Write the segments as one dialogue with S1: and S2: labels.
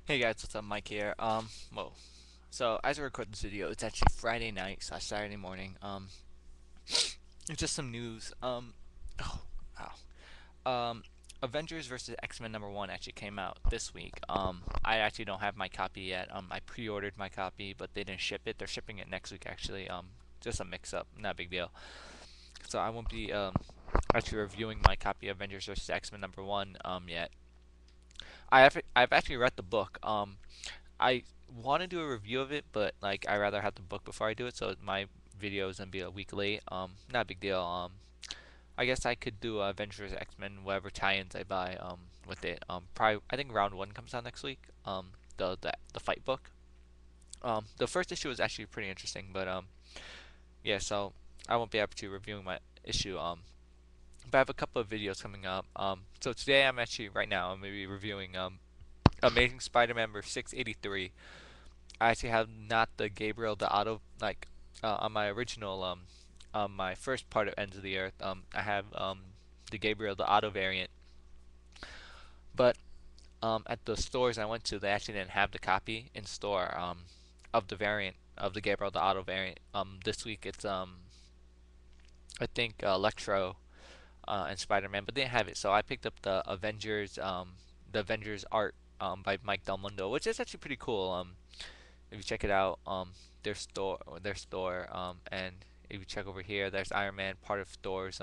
S1: Hey guys, what's up? Mike here. So as I record this video, it's actually Friday night slash Saturday morning. It's just some news. Oh, wow. Avengers versus X-Men #1 actually came out this week. I actually don't have my copy yet. I pre-ordered my copy, but they didn't ship it. They're shipping it next week actually. Just a mix-up, not a big deal. So I won't be actually reviewing my copy of Avengers versus X-Men #1 yet. I've actually read the book. I want to do a review of it, but like I rather have the book before I do it, so my video is gonna be a week late. Not a big deal. I guess I could do Avengers, X-Men, whatever tie-ins I buy. With it. Probably I think round one comes out next week. The fight book. The first issue was actually pretty interesting, but yeah. So I won't be able to reviewing my issue. But I have a couple of videos coming up. So today I'm actually right now I'm gonna be reviewing Amazing Spider-Man number 683. I actually have not the Gabriel the Auto like on my original on my first part of Ends of the Earth. I have the Gabriel the Auto variant, but at the stores I went to, they actually didn't have the copy in store of the variant of the Gabriel the Auto variant. This week it's I think Electro and Spider-Man, but they didn't have it, so I picked up the Avengers art by Mike Del Mundo, which is actually pretty cool. If you check it out, their store, and if you check over here, there's Iron Man, part of Thor's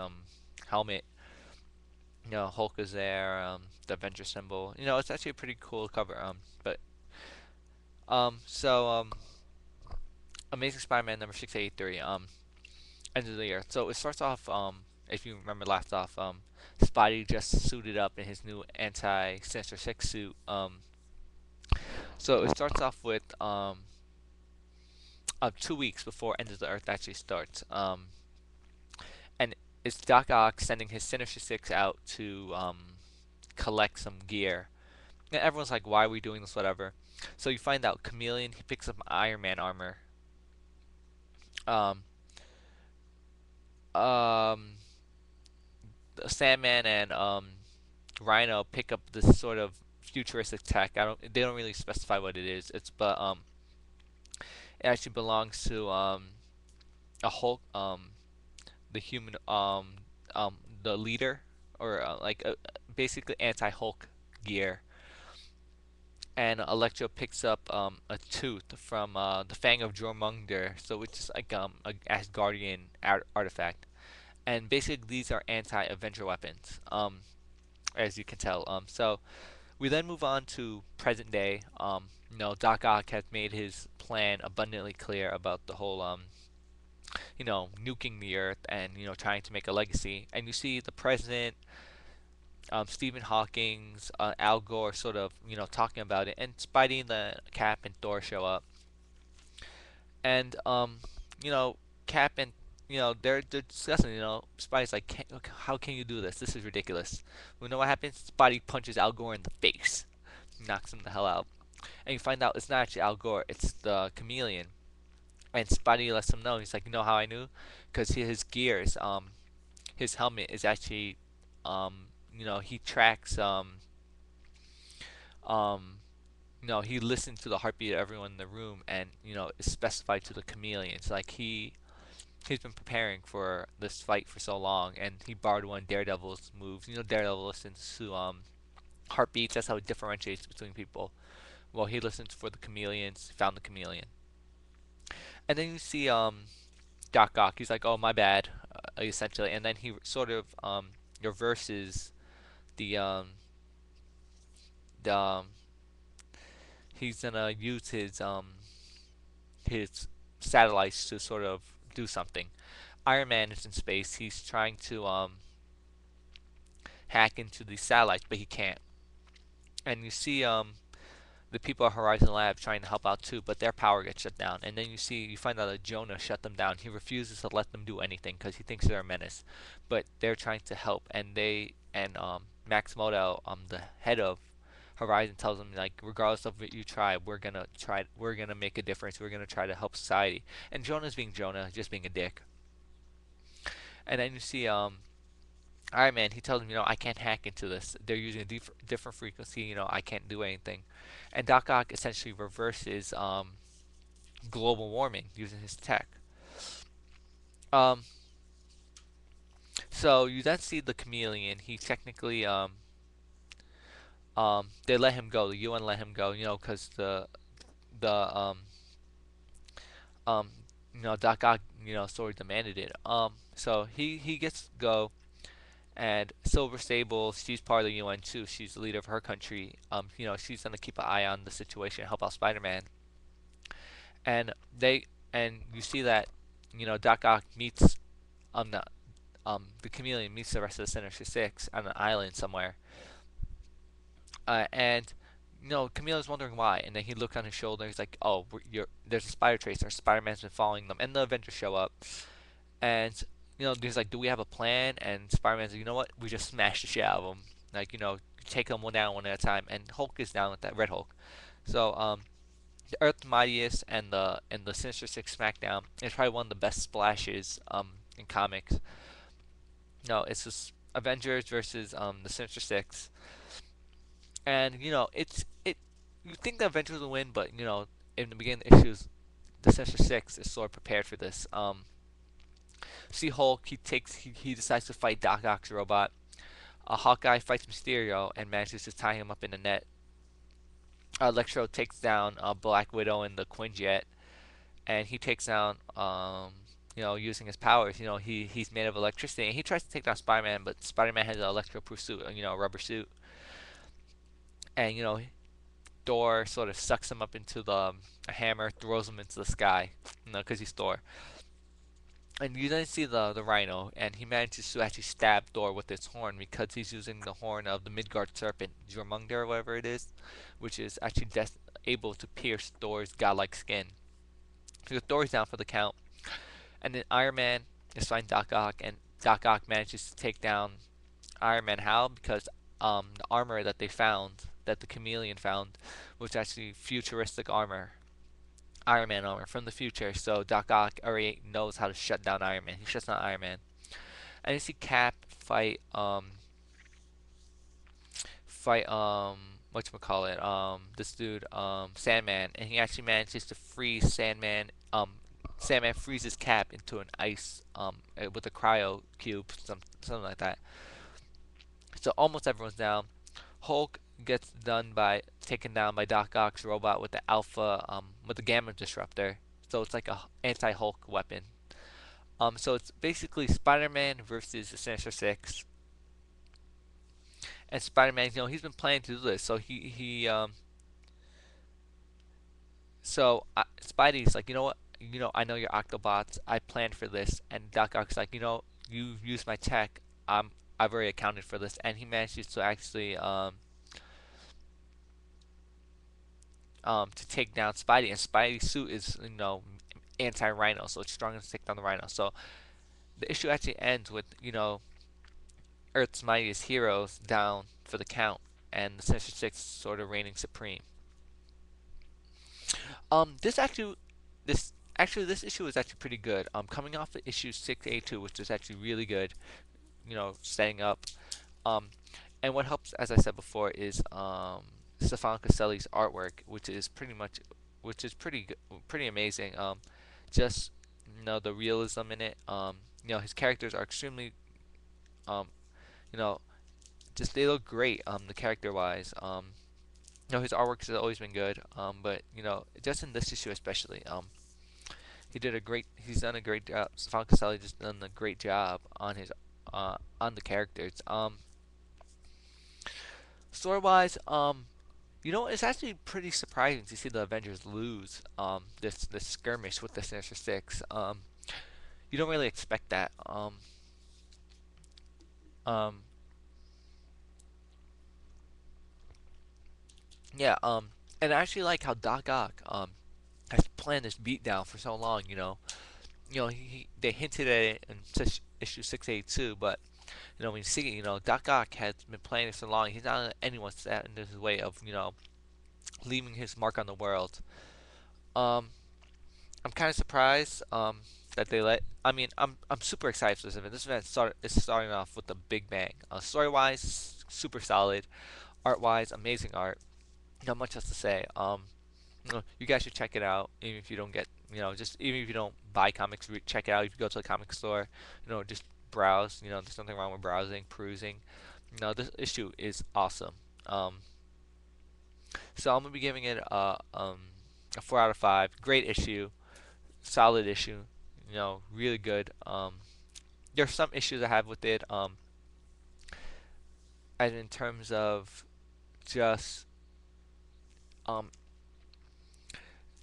S1: helmet. Hulk is there, the Avenger symbol. It's actually a pretty cool cover. So Amazing Spider-Man number 683, End of the Earth. So it starts off, if you remember last off, Spidey just suited up in his new anti-Sinister Six suit. So it starts off with 2 weeks before End of the Earth actually starts. And it's Doc Ock sending his Sinister Six out to collect some gear. And everyone's like, "Why are we doing this? Whatever." So you find out Chameleon he picks up Iron Man armor. Um, um, Sandman and Rhino pick up this sort of futuristic tech. They don't really specify what it is. But it actually belongs to a Hulk the human the leader or basically anti-Hulk gear. And Electro picks up a tooth from the Fang of Jormungandr, so which is like a Asgardian artifact. And basically these are anti-Avenger weapons, as you can tell. So we then move on to present day. Doc Ock has made his plan abundantly clear about the whole nuking the Earth and trying to make a legacy. And you see the president, Stephen Hawking's, Al Gore, sort of talking about it, and Spidey, the Cap, and Thor show up, and you know, Cap and they're discussing. Spidey's like, how can you do this? This is ridiculous. You know what happens? Spidey punches Al Gore in the face, knocks him the hell out, and you find out it's not actually Al Gore, it's the Chameleon. And Spidey lets him know. He's like, you know how I knew? Because his gears, his helmet is actually, he tracks, um, he listens to the heartbeat of everyone in the room, and is specified to the Chameleon. So like he's been preparing for this fight for so long, and he borrowed one of Daredevil's moves. Daredevil listens to heartbeats. That's how it differentiates between people. Well, he listens for the chameleons. Found the chameleon, and then you see Doc Ock. He's like, "Oh, my bad," essentially, and then he sort of reverses the the he's gonna use his satellites to sort of do something. Iron Man is in space. He's trying to hack into these satellites, but he can't. And you see the people at Horizon Lab trying to help out too, but their power gets shut down. And then you find out that Jonah shut them down. He refuses to let them do anything because he thinks they're a menace. But they're trying to help, and Max Modell, the head of Horizon, tells them like, regardless of what you try, we're gonna make a difference. We're gonna try to help society. And Jonah's being Jonah, just being a dick. And then you see Iron Man, he tells him, I can't hack into this. They're using a different frequency. I can't do anything. And Doc Ock essentially reverses global warming using his tech. Um, so you then see the Chameleon. He technically they let him go. The UN let him go. Because the um Doc Ock sort of demanded it. So he gets to go. And Silver Sable, she's part of the UN too. She's the leader of her country. She's gonna keep an eye on the situation, help out Spider-Man. And they and you see that, Doc Ock meets not the Chameleon meets the rest of the Sinister Six on an island somewhere. And Chameleon's wondering why, and then he looks on his shoulder. He's like, "Oh, there's a spider tracer. Spider-Man's been following them." And the Avengers show up, and he's like, "Do we have a plan?" And Spider-Man's like, "You know what? We just smash the shit out of them. Like, take them one down one at a time." And Hulk is down with that, Red Hulk. So, the Earth's Mightiest and the Sinister Six SmackDown is probably one of the best splashes in comics. No, it's just Avengers versus the Sinister Six, and it. You think the Avengers will win, but in the beginning of the issues, the Sinister Six is sort of prepared for this. See Hulk, he decides to fight Doc Ock's robot. Hawkeye fights Mysterio and manages to tie him up in a net. Electro takes down Black Widow in the Quinjet, and he takes down using his powers. He's made of electricity, and he tries to take down Spider-Man, but Spider-Man has an electro-proof suit, a rubber suit, and Thor sort of sucks him up into a hammer, throws him into the sky, because he's Thor. And you then see the Rhino, and he manages to actually stab Thor with its horn because he's using the horn of the Midgard serpent, Jormungandr, or whatever it is, which is actually able to pierce Thor's godlike skin. So Thor's down for the count, and then Iron Man is fighting Doc Ock, and Doc Ock manages to take down Iron Man. How? Because the armor that they found, that the Chameleon found, was actually futuristic armor. Iron Man armor from the future, so Doc Ock already knows how to shut down Iron Man. He shuts down Iron Man. And you see Cap fight whatchamacallit, this dude, Sandman, and he actually manages to freeze Sandman. Sandman freezes Cap into an ice with a cryo cube, something like that. So almost everyone's down. Hulk gets taken down by Doc Ock's robot with the Alpha with the Gamma Disruptor. So it's like a anti-Hulk weapon. So it's basically Spider-Man versus the Sinister Six. And Spider-Man, he's been planning to do this. So Spidey's like, you know what? I know you're Octobots. I planned for this. And Doc Ock's like, you used my tech. I've already accounted for this. And he manages to actually to take down Spidey, and Spidey's suit is anti-Rhino, so it's strong enough to take down the Rhino. So the issue actually ends with Earth's mightiest heroes down for the count, and the Sinister Six sort of reigning supreme. This actually this issue is actually pretty good. Coming off of issue 6A2, which is actually really good, setting up. And what helps, as I said before, is Stefano Casseli's artwork, which is pretty amazing. Just the realism in it. His characters are extremely, you know, just they look great. The character wise. His artwork has always been good. But just in this issue especially. He's done a great job. Stefano Casseli just done a great job on the characters. Story wise, it's actually pretty surprising to see the Avengers lose this skirmish with the Sinister Six. You don't really expect that. Um, yeah. And I actually like how Doc Ock has planned this beatdown for so long. They hinted at it in issue 682, but when you see it, Doc Ock has been planning it so long. He's not letting anyone stand in his way of leaving his mark on the world. Um, I'm kind of surprised. that they let. I mean, I'm super excited for this event. This event is starting off with a big bang. Story wise, super solid. Art wise, amazing art. Not much else to say. You guys should check it out. Even if you don't get, just even if you don't buy comics, check it out. If you go to the comic store, just browse. There's nothing wrong with browsing, perusing. This issue is awesome. So I'm gonna be giving it a 4 out of 5. Great issue, solid issue. Really good. There's some issues I have with it. And in terms of just um,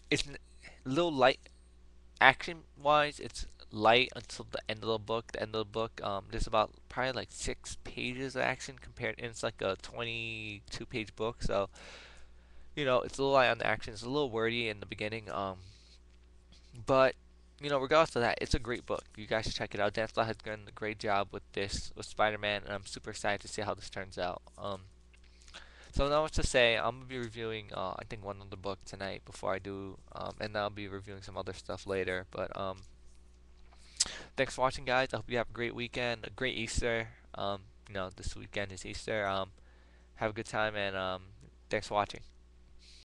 S1: it's a little light action wise. It's light until the end of the book. The end of the book, there's about probably like 6 pages of action compared, and it's like a 22-page book. So it's a little light on the action. It's a little wordy in the beginning. But regardless of that, it's a great book. You guys should check it out. Dan Slott has done a great job with this with Spider-Man, and I'm super excited to see how this turns out. So not much to say. I'm gonna be reviewing, I think one other book tonight before I do, and then I'll be reviewing some other stuff later. But thanks for watching, guys. I hope you have a great weekend, a great Easter. This weekend is Easter. Have a good time, and thanks for watching.